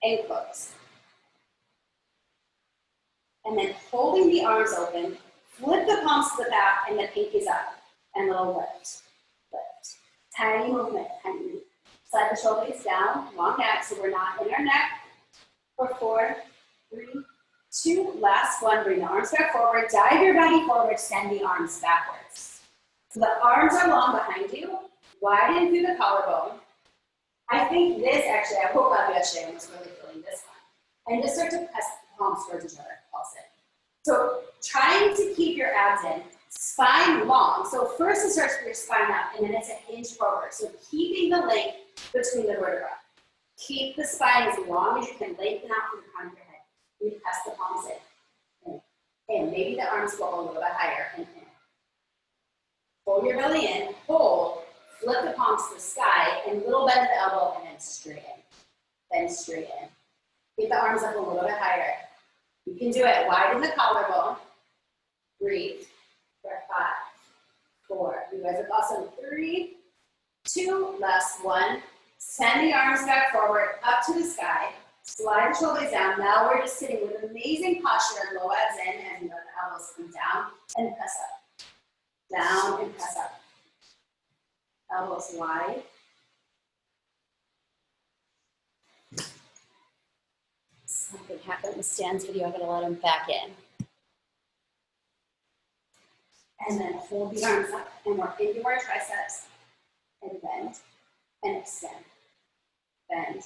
and close. And then holding the arms open, flip the palms to the back and the pinkies up. And little lift, lift. Tiny movement, tiny. Slide the shoulders down, long neck, so we're not in our neck. For 4, 3, 2, last one. Bring the arms back forward, dive your body forward, send the arms backwards. So the arms are long behind you. Widen through the collarbone. I think this actually, I woke up yesterday and was really feeling this one. And just start to press the palms towards each other, pulse it. So trying to keep your abs in, spine long. So first it starts with your spine up and then it's a hinge forward. So keeping the length between the vertebrae. Keep the spine as long as you can, lengthen out from the crown of your head. You press the palms in. And maybe the arms go a little bit higher. And in. Pull your belly in, hold. Flip the palms to the sky, and little bend of the elbow, and then straighten. Then straighten. Get the arms up a little bit higher. You can do it. Widen the collarbone. Breathe. For 5, 4. You guys are awesome. 3, 2, last 1. Send the arms back forward, up to the sky. Slide the shoulders down. Now we're just sitting with amazing posture. Low abs in, and you let the elbows come down and press up. Down and press up. Elbows wide. Something happened with Stan's video. I'm going to let him back in. And then hold the arms up and work into our triceps. And bend and extend. Bend,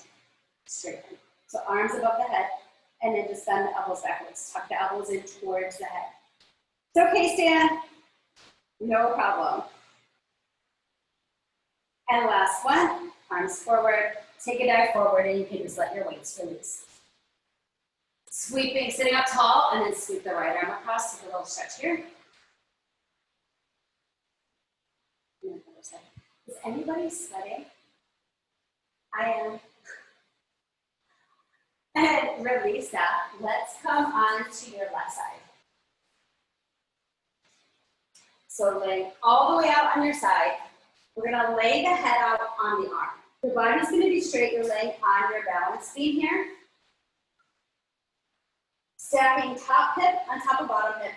straighten. So arms above the head. And then just bend the elbows backwards. Tuck the elbows in towards the head. It's okay, Stan. No problem. And last one, arms forward, take a dive forward, and you can just let your weights release. Sweeping, sitting up tall, and then sweep the right arm across, take a little stretch here. Is anybody sweating? I am. And release that. Let's come on to your left side. So laying all the way out on your side. We're going to lay the head out on the arm. The body's going to be straight. You're laying on your balance beam here. Stacking top hip on top of bottom hip.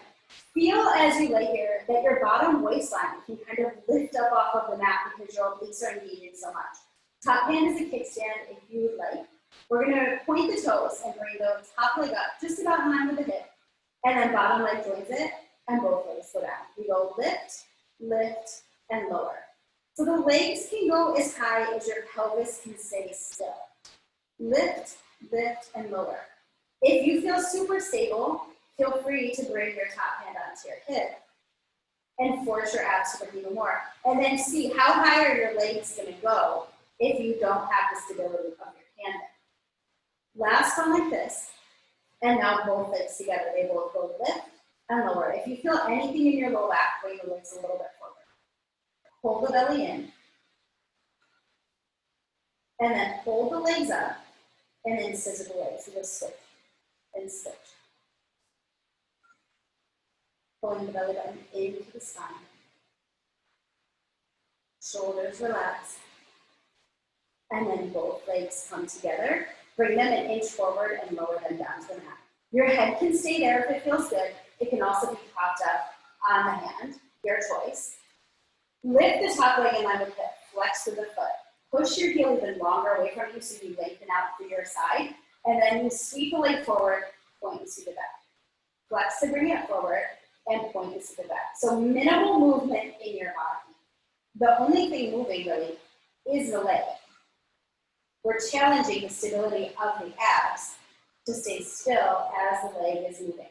Feel as you lay here that your bottom waistline can kind of lift up off of the mat because your obliques are engaging so much. Top hand is a kickstand if you would like. We're going to point the toes and bring the top leg up just about in line with the hip. And then bottom leg joins it and both legs go down. We go lift, lift, and lower. So the legs can go as high as your pelvis can stay still. Lift, lift, and lower. If you feel super stable, feel free to bring your top hand onto your hip and force your abs to bring even more. And then see how high are your legs going to go if you don't have the stability of your hand. Last one like this. And now both legs together. They both go lift and lower. If you feel anything in your low back, bring the legs a little bit forward. Hold the belly in. And then hold the legs up. And then scissor the legs. So just switch and switch. Pulling the belly button into the spine. Shoulders relax. And then both legs come together. Bring them an inch forward and lower them down to the mat. Your head can stay there if it feels good. It can also be propped up on the hand, your choice. Lift the top leg in line with hip, flex through the foot. Push your heel even longer away from you so you lengthen out through your side. And then you sweep the leg forward, point and see the back. Flex to bring it forward and point and see the back. So minimal movement in your body. The only thing moving really is the leg. We're challenging the stability of the abs to stay still as the leg is moving.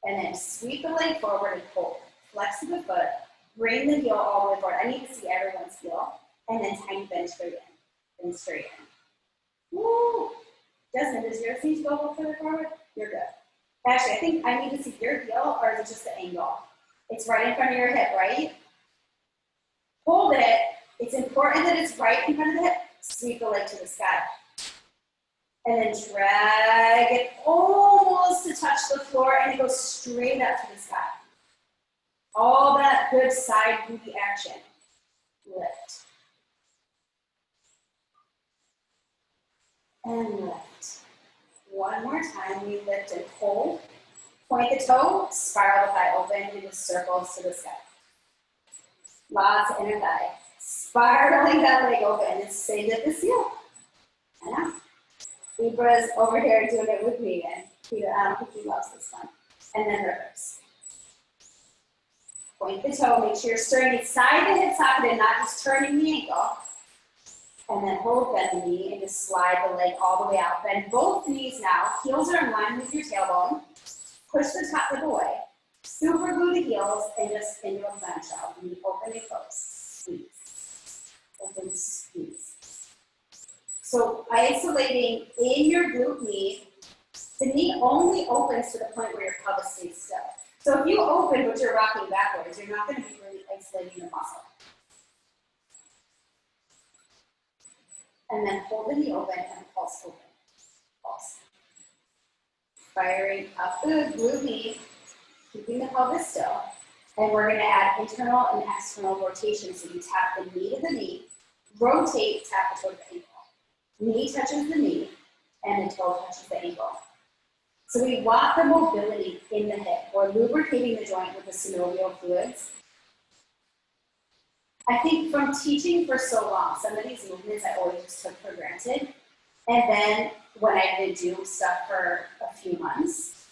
And then sweep the leg forward and hold. Flex to the foot, bring the heel all the way forward. I need to see everyone's heel. And then tiny bend straight in, and straight in. Woo! Desmond, does yours need to go a little further forward? You're good. Actually, I think I need to see your heel, or is it just the angle? It's right in front of your hip, right? Hold it. It's important that it's right in front of the hip. Sweep the leg to the sky. And then drag it almost to touch the floor, and it goes straight up to the sky. All that good side booty action. Lift. And lift. One more time, we lift and hold. Point the toe, spiral the thigh open into circles to the sky. Lots of inner thigh. Spiraling that leg open. It's same at the heel. I know. Libra's over here doing it with me, and he loves this one. And then reverse. Point the toe, make sure you're stirring inside the hip socket and not just turning the ankle. And then hold, bend the knee, and just slide the leg all the way out. Bend both knees now. Heels are in line with your tailbone. Push the top leg away. Super glue the heels, and just into a clamshell. Knee open and close. Squeeze. Open, squeeze. So isolating in your glute knee, the knee only opens to the point where your pelvis stays still. So if you open but you're rocking backwards, you're not going to be really isolating the muscle. And then hold the knee open and pulse open. Pulse. Firing up the glute knee, keeping the pelvis still. And we're going to add internal and external rotation. So you tap the knee to the knee, rotate, tap the toe to the ankle. Knee touches the knee, and the toe touches the ankle. So we want the mobility in the hip. We're lubricating the joint with the synovial fluids. I think from teaching for so long, some of these movements I always just took for granted. And then when I did do stuff for a few months,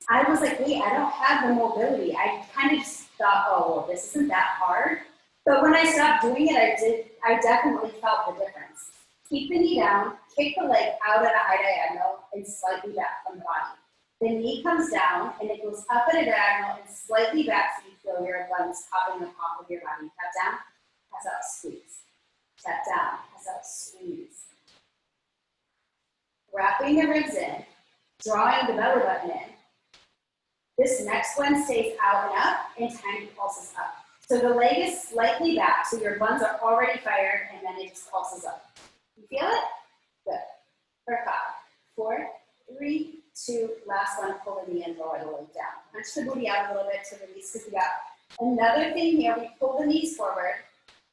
I was like, wait, I don't have the mobility. I kind of just thought, oh, well, this isn't that hard. But when I stopped doing it, I definitely felt the difference. Keep the knee down, kick the leg out at a high diagonal and slightly back from the body. The knee comes down and it goes up at a diagonal and slightly back so you feel your buns popping the top of your body. Tap down, pass out, squeeze. Tap down, pass out, squeeze. Wrapping the ribs in, drawing the belly button in. This next one stays out and up and tiny pulses up. So the leg is slightly back, so your buns are already fired and then it just pulses up. You feel it? Good. For 5, 4, 3, 2, last one, pull the knee and lower the leg down. Punch the booty out a little bit to release because we got another thing here. We pull the knees forward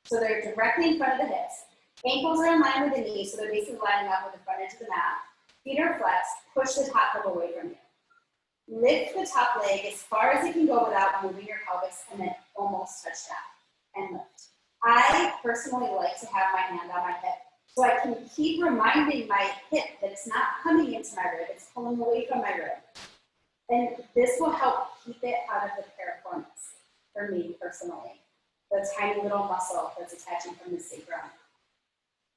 so they're directly in front of the hips. Ankles are in line with the knees, so they're basically lining up with the front edge of the mat. Feet are flexed, push the top leg away from you. Lift the top leg as far as it can go without moving your pelvis and then almost touch down and lift. I personally like to have my hand on my hip so I can keep reminding my hip that it's not coming into my rib, it's pulling away from my rib. And this will help keep it out of the piriformis for me personally, the tiny little muscle that's attaching from the sacrum.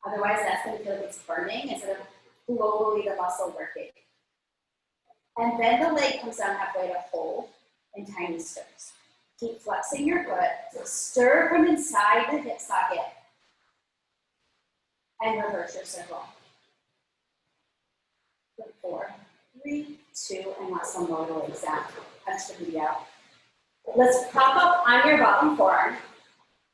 Otherwise, that's going to feel like it's burning instead of globally the muscle working. And then the leg comes down halfway to hold in tiny stirs. Keep flexing your foot. So stir from inside the hip socket and reverse your circle. 4, 3, 2, and last one, lower the legs down. Punch the booty out. Let's prop up on your bottom forearm.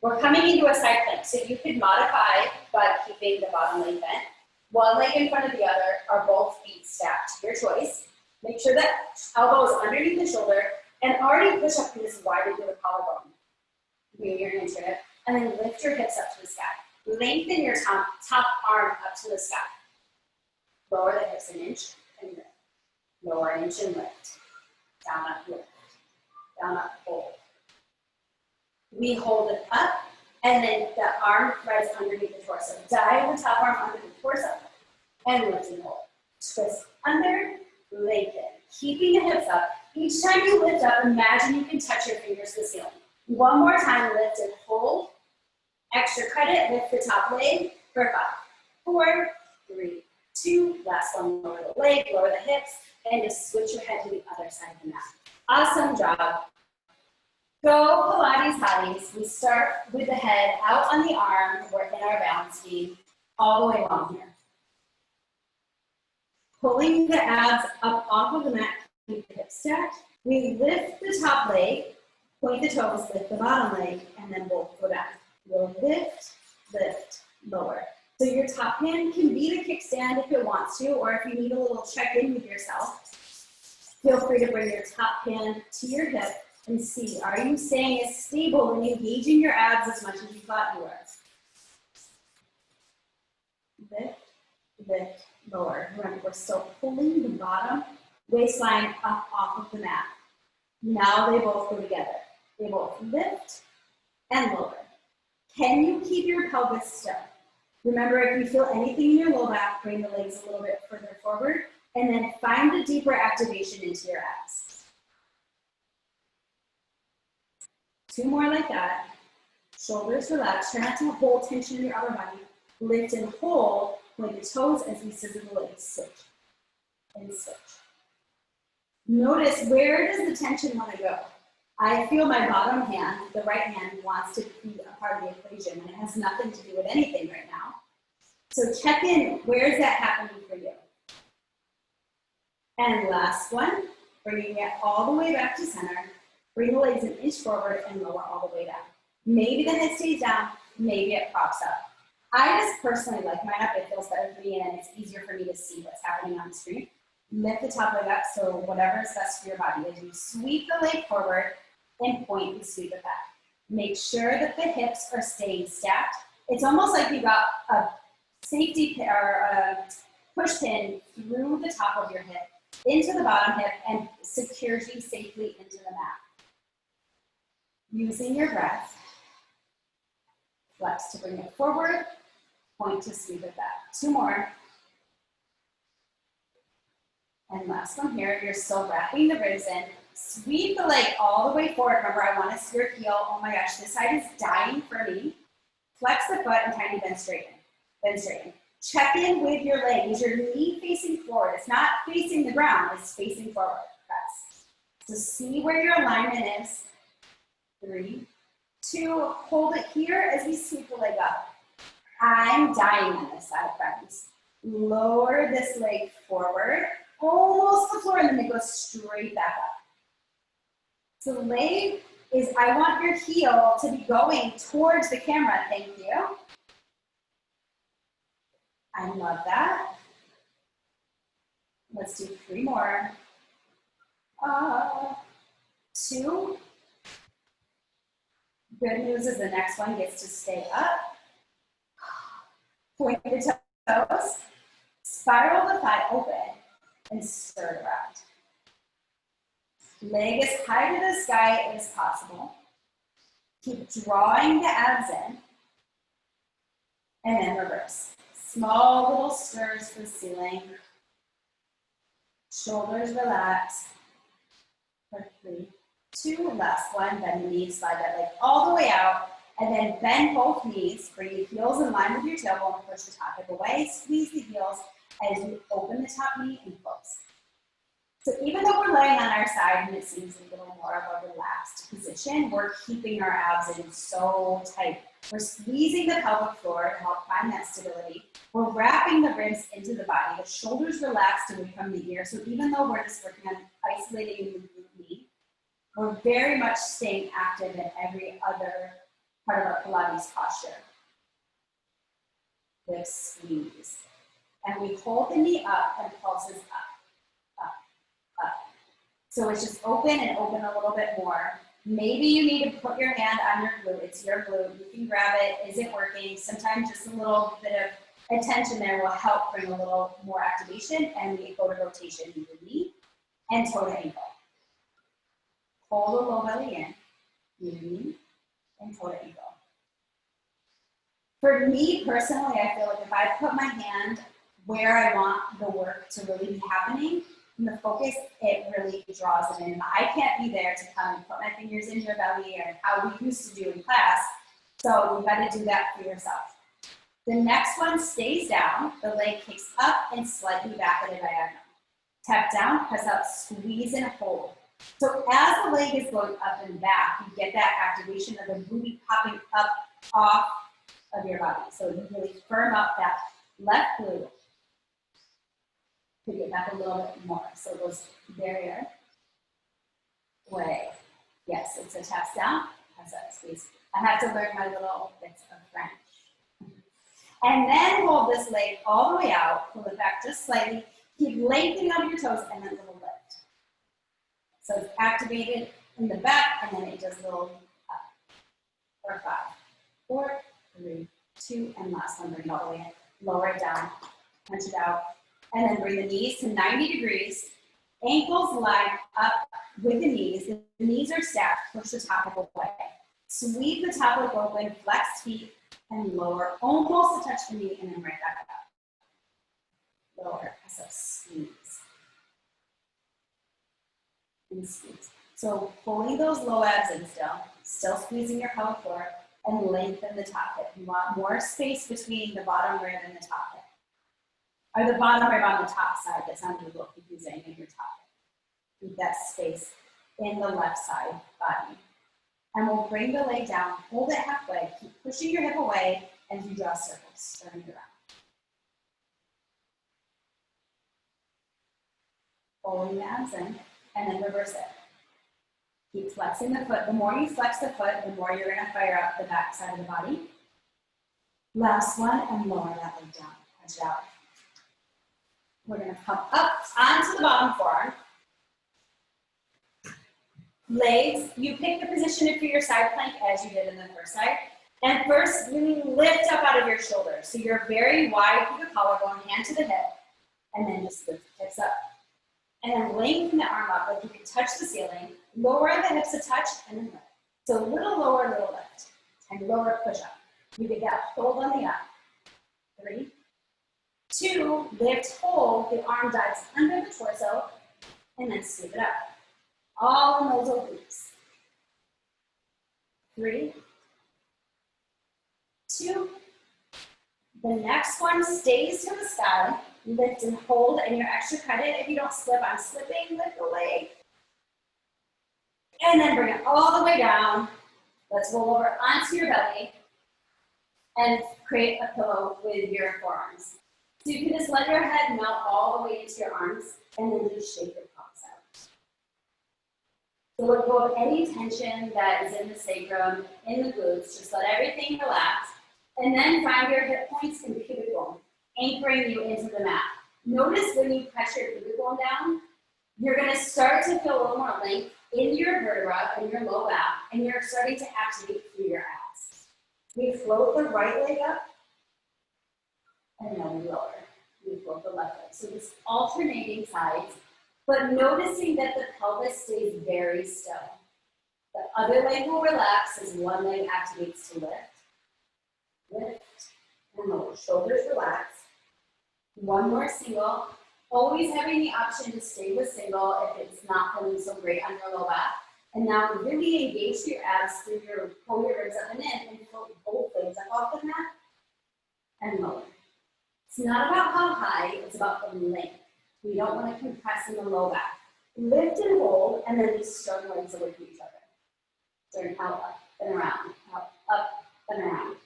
We're coming into a side plank, so you could modify by keeping the bottom leg bent. One leg in front of the other, or both feet stacked, your choice. Make sure that elbow is underneath the shoulder and already push up to this wide into the collarbone. Move your hands here, and then lift your hips up to the sky. Lengthen your top arm up to the sky. Lower the hips an inch and lift. Lower an inch and lift. Down, up, lift. Down, up, hold. We hold it up, and then the arm threads underneath the torso. Dive the top arm under the torso, and lift and hold. Twist under, lengthen. Keeping the hips up. Each time you lift up, imagine you can touch your fingers to the ceiling. One more time, lift and hold. Extra credit, lift the top leg for 5, 4, 3, 2. Last one, lower the leg, lower the hips, and just switch your head to the other side of the mat. Awesome job. Go Pilates Hotties. We start with the head out on the arm, working our balance beam all the way along here. Pulling the abs up off of the mat, keep the hips stacked. We lift the top leg, point the toes, lift the bottom leg, and then both go down. We'll lift, lift, lower. So your top hand can be the kickstand if it wants to, or if you need a little check-in with yourself, feel free to bring your top hand to your hip and see, are you staying as stable and engaging your abs as much as you thought you were? Lift, lift, lower. Remember, we're still pulling the bottom waistline up off of the mat. Now they both go together. They both lift and lower. Can you keep your pelvis still? Remember, if you feel anything in your low back, bring the legs a little bit further forward, and then find a deeper activation into your abs. 2 more like that. Shoulders relax. Try not to hold tension in your upper body. Lift and hold. Point the toes as we scissor the legs. Switch and switch. Notice, where does the tension want to go? I feel my bottom hand, the right hand, wants to be a part of the equation, and it has nothing to do with anything right now. So check in, where is that happening for you? And last one, bringing it all the way back to center. Bring the legs an inch forward and lower all the way down. Maybe the head stays down, maybe it props up. I just personally like mine up. It feels better for me, and it's easier for me to see what's happening on the screen. Lift the top leg up, so whatever is best for your body. As you sweep the leg forward and point and sweep it back. Make sure that the hips are staying stacked. It's almost like you got a safety pin or a push pin through the top of your hip, into the bottom hip, and secures you safely into the mat. Using your breath, flex to bring it forward, point to sweep it back. 2 more. And last one here, you're still wrapping the ribs in. Sweep the leg all the way forward. Remember, I want to see your heel. Oh my gosh, this side is dying for me. Flex the foot and tiny bend straighten. Bend straighten. Check in with your leg. Is your knee facing forward? It's not facing the ground, it's facing forward. Press. So see where your alignment is. 3, 2, hold it here as we sweep the leg up. I'm dying on this side, friends. Lower this leg forward, almost the floor, and then it goes straight back up. So the leg is, I want your heel to be going towards the camera. Thank you. I love that. Let's do 3 more. 2. Good news is the next one gets to stay up. Point the toes. Spiral the thigh open and stir it around. Leg as high to the sky as possible. Keep drawing the abs in. And then reverse. Small little stirs for the ceiling. Shoulders relax. For 3, 2, last one. Bend the knees, slide that leg all the way out. And then bend both knees. Bring the heels in line with your tailbone. Push the top hip away. Squeeze the heels as you open the top knee and close. So even though we're laying on our side and it seems a little more of a relaxed position, we're keeping our abs in so tight. We're squeezing the pelvic floor to help find that stability. We're wrapping the ribs into the body. The shoulders relaxed away from the ear. So even though we're just working on isolating the glute knee, we're very much staying active in every other part of our Pilates posture. With squeeze. And we hold the knee up and pulses up, up, up. So it's just open and open a little bit more. Maybe you need to put your hand on your glute. It's your glute. You can grab it. Is it working? Sometimes just a little bit of attention there will help bring a little more activation, and we go to rotation in the knee and toe to ankle. Hold the low belly in, knee and toe to ankle. For me personally, I feel like if I put my hand where I want the work to really be happening, and the focus, it really draws it in. I can't be there to come and put my fingers in your belly or how we used to do in class, so you've got to do that for yourself. The next one stays down, the leg kicks up and slightly back at a diagonal. Tap down, press up, squeeze and hold. So as the leg is going up and back, you get that activation of the booty popping up off of your body. So you really firm up that left glute to get back a little bit more. So it goes there, way. Yes, it's a taps down, press up, squeeze. I have to learn my little bits of French. And then hold this leg all the way out, pull it back just slightly, keep lengthening out of your toes, and then a little lift. So it's activated in the back, and then it does a little up. For 5, 4, 3, 2, and last one, bring it all the way in. Lower it down, punch it out, and then bring the knees to 90 degrees. Ankles line up with the knees. The knees are stacked, push the top leg away. Sweep the top leg open, flex feet, and lower, almost to touch the knee, and then right back up. Lower, press up, squeeze. And squeeze. So pulling those low abs in still squeezing your pelvic floor, and lengthen the top hip. You want more space between the bottom rib and the top hip. Or the bottom rib on the top side, that sounds a little confusing in your top hip. Keep that space in the left side body. And we'll bring the leg down, hold it halfway, keep pushing your hip away as you draw circles, turning it around. Pulling the abs in, and then reverse it. Keep flexing the foot. The more you flex the foot, the more you're gonna fire up the back side of the body. Last one, and lower that leg down, punch it out. We're gonna come up onto the bottom forearm. Legs, you pick the position for your side plank as you did in the first side. And first, really lift up out of your shoulders. So you're very wide through the collarbone, hand to the hip, and then just lift the hips up. And then lengthen the arm up like you can touch the ceiling. Lower the hips a touch, and then lift. So a little lower, little lift. And lower, push up. You get that hold on the up. 3, 2, lift, hold, the arm dives under the torso, and then sweep it up. All in those obliques. 3, 2. The next one stays to the sky. Lift and hold, and your extra credit, if you don't slip, I'm slipping, lift the leg. And then bring it all the way down. Let's roll over onto your belly and create a pillow with your forearms. So you can just let your head melt all the way into your arms, and then just shake your palms out. So let go of any tension that is in the sacrum, in the glutes. Just let everything relax. And then find your hip points and pubic bone, anchoring you into the mat. Notice when you press your pubic bone down, you're going to start to feel a little more length in your vertebra and your low back, and you're starting to activate through your abs. We float the right leg up, and then we lower. We float the left leg. So it's alternating sides, but noticing that the pelvis stays very still. The other leg will relax as one leg activates to lift. Lift and lower. Shoulders relax. One more single. Always having the option to stay with single if it's not feeling so great on your low back. And now really engage your abs through your, pull your ribs up and in, and float both legs up off the mat and lower. It's not about how high, it's about the length. We don't want to compress in the low back. Lift and hold, and then just start legs away from each other. Turn out, up and around, up and around.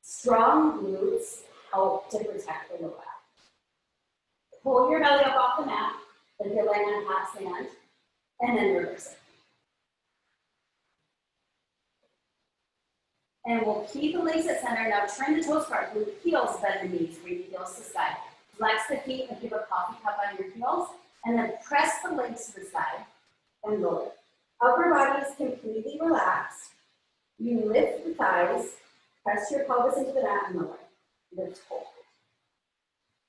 Strong glutes help to protect the low back. Pull your belly up off the mat, like you're laying on hot sand, and then reverse it. And we'll keep the legs at center. Now turn the toes apart, glute heels, bend the knees, bring the heels to the side. Flex the feet and give a coffee cup on your heels, and then press the legs to the side and roll it. Upper body is completely relaxed. You lift the thighs, press your pelvis into the mat and lower. Lift, hold.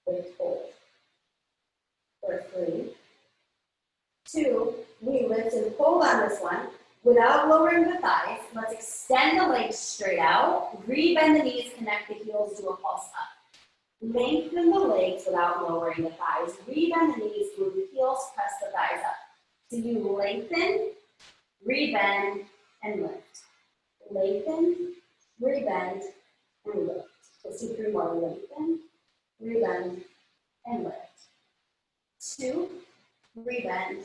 Lift, hold. For 3, 2, we lift and hold on this one. Without lowering the thighs, let's extend the legs straight out. Rebend the knees, connect the heels, do a pulse up. Lengthen the legs without lowering the thighs. Rebend the knees, move the heels, press the thighs up. So you lengthen, rebend, and lift. Lengthen, rebend, and lift. Let's do 3 more. Lengthen, rebend, and lift. 2, rebend,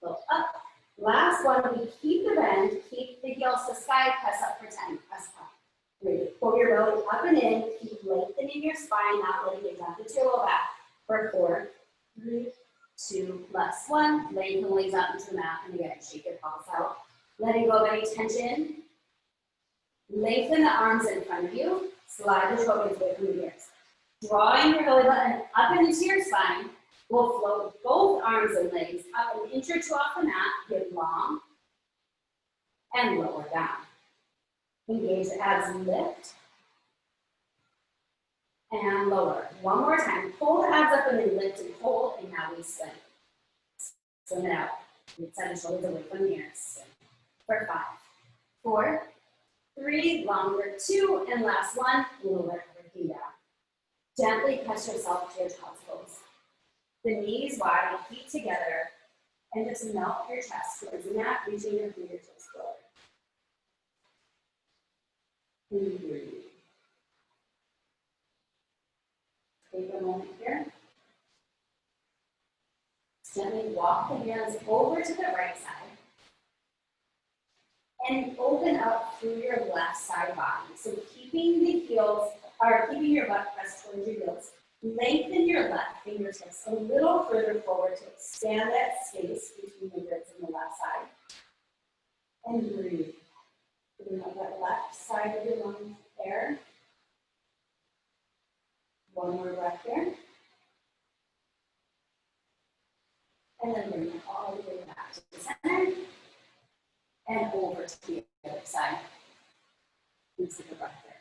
go up. Last one, we keep the bend, keep the heels to sky, press up for 10, press up. 3, pull your belly up and in, keep lengthening your spine, not letting it down into your low back. For 4, 3, 2, last one, lengthen the legs up into the mat, and again, shake your pelvis out. Letting go of any tension. Lengthen the arms in front of you, slide the shoulders away from the ears. Drawing your belly button up and into your spine. We'll float both arms and legs up an inch or 2 off the mat, get long, and lower down. Engage the abs, lift, and lower. One more time. Pull the abs up and then lift and hold, and now we swing. Swing it out. Send the shoulders away from the ears. For 5, 4, 3, longer 2, and last one, lower everything down. Gently press yourself to your toes. The knees wide, feet together, and just melt your chest towards the mat, reaching your fingertips forward. And breathe. Take a moment here. Gently walk the hands over to the right side. And open up through your left side body. So keeping the heels, or keeping your butt pressed towards your heels. Lengthen your left fingertips a little further forward to expand that space between the ribs and the left side. And breathe. Bring up that left side of your lungs there. One more breath here. And then bring it all the way back to the center. And over to the other side. And take a breath there.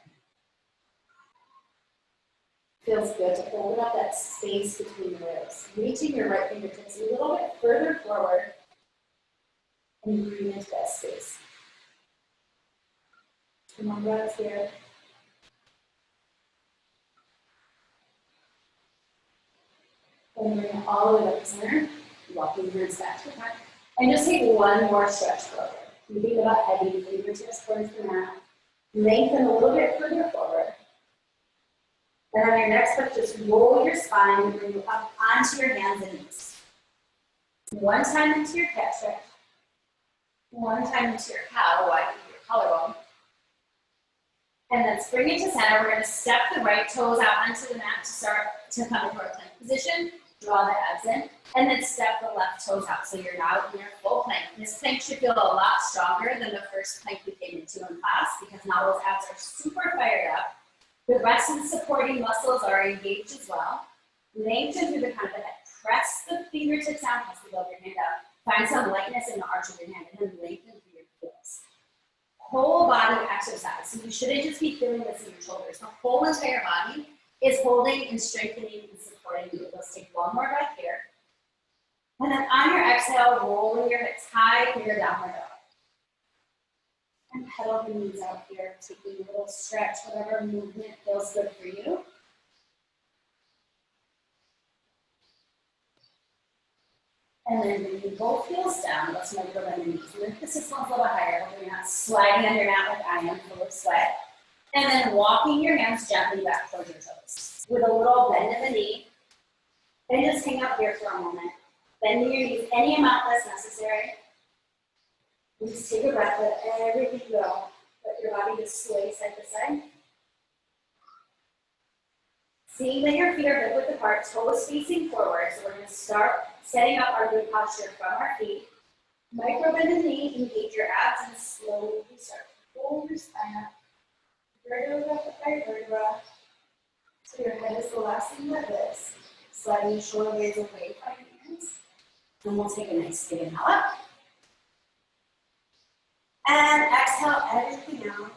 Feels good to hold up that space between the ribs. Reaching your right fingertips a little bit further forward and breathe into that space. 2 more breaths here. And bring it all the way up to center. Walking your hands back to the front. And just take one more stretch forward. You think about heavy fingertips towards the mat. Lengthen a little bit further forward. And on your next breath, just roll your spine and bring it up onto your hands and knees. One time into your cat stretch. One time into your cow, widen your collarbone. And then spring it to center. We're going to step the right toes out onto the mat to start to come into our plank position. Draw the abs in. And then step the left toes out. So you're now in your full plank. This plank should feel a lot stronger than the first plank we came into in class because now those abs are super fired up. The rest of the supporting muscles are engaged as well. Lengthen through the crown of the head. Press the fingertips down, press the ball of your hand up. Find some lightness in the arch of your hand, and then lengthen through your heels. Whole body exercise. So you shouldn't just be feeling this in your shoulders. The whole entire body is holding and strengthening and supporting you. Let's take one more breath here. And then on your exhale, rolling your hips high for your downward dog. And pedal the knees out here, taking a little stretch, whatever movement feels good for you. And then bringing both heels down, let's micro bend the knees. Lift the sit bones a little higher, hopefully you're not sliding on your mat like I am, full of sweat. And then walking your hands gently back towards your toes. With a little bend in the knee. And just hang out here for a moment. Bending your knees any amount that's necessary. And just take a breath, let everything go. Let your body just sway side to side. Seeing that your feet are hip width apart, toes facing forward. So we're going to start setting up our good posture from our feet. Micro bend the knee, engage your abs, and slowly start to pull your spine up. Vertebra by vertebra. So your head is the last thing that lifts. Sliding your shoulder blades away from your hands. And we'll take a nice big inhale up. And exhale everything out.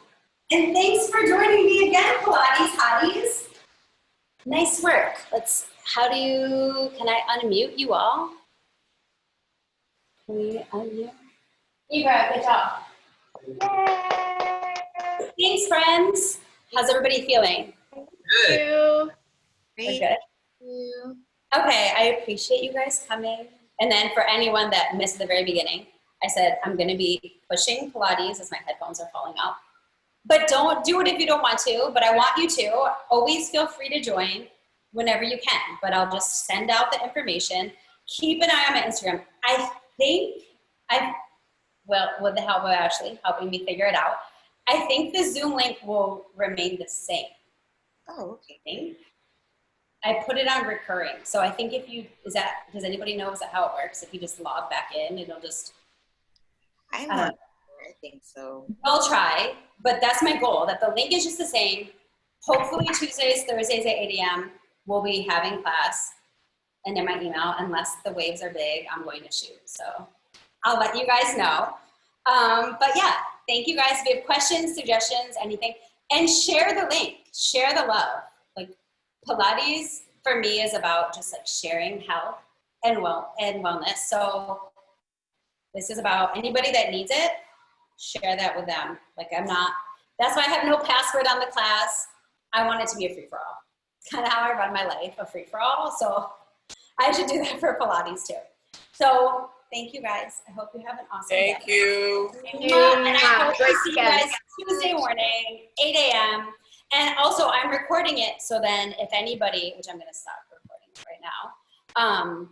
And thanks for joining me again, Pilates Hotties. Nice work. Can I unmute you all? Can we unmute? Eva, good job. Yay! Thanks, friends. How's everybody feeling? Good. We're good? Okay, I appreciate you guys coming. And then for anyone that missed the very beginning, I said I'm going to be pushing Pilates as my headphones are falling out. But don't do it if you don't want to, but I want you to. Always feel free to join whenever you can, but I'll just send out the information. Keep an eye on my Instagram. With the help of Ashley helping me figure it out, I think the Zoom link will remain the same. Oh, okay. I put it on recurring. So I think does anybody know is that how it works? If you just log back in, it'll just, I'm not sure. I think so. I'll try, but that's my goal, that the link is just the same. Hopefully Tuesdays, Thursdays at 8 a.m. we'll be having class, and in my email, unless the waves are big, I'm going to shoot. So I'll let you guys know. But yeah, thank you guys. If you have questions, suggestions, anything, and share the link, share the love. Like Pilates for me is about just like sharing health and wellness. So this is about anybody that needs it, share that with them. That's why I have no password on the class. I want it to be a free-for-all. It's kind of how I run my life, a free-for-all. So I should do that for Pilates too. So thank you guys. I hope you have an awesome day. Thank you. And I hope to see you guys Tuesday morning, 8 a.m. And also I'm recording it, so then if anybody, which I'm gonna stop recording it right now,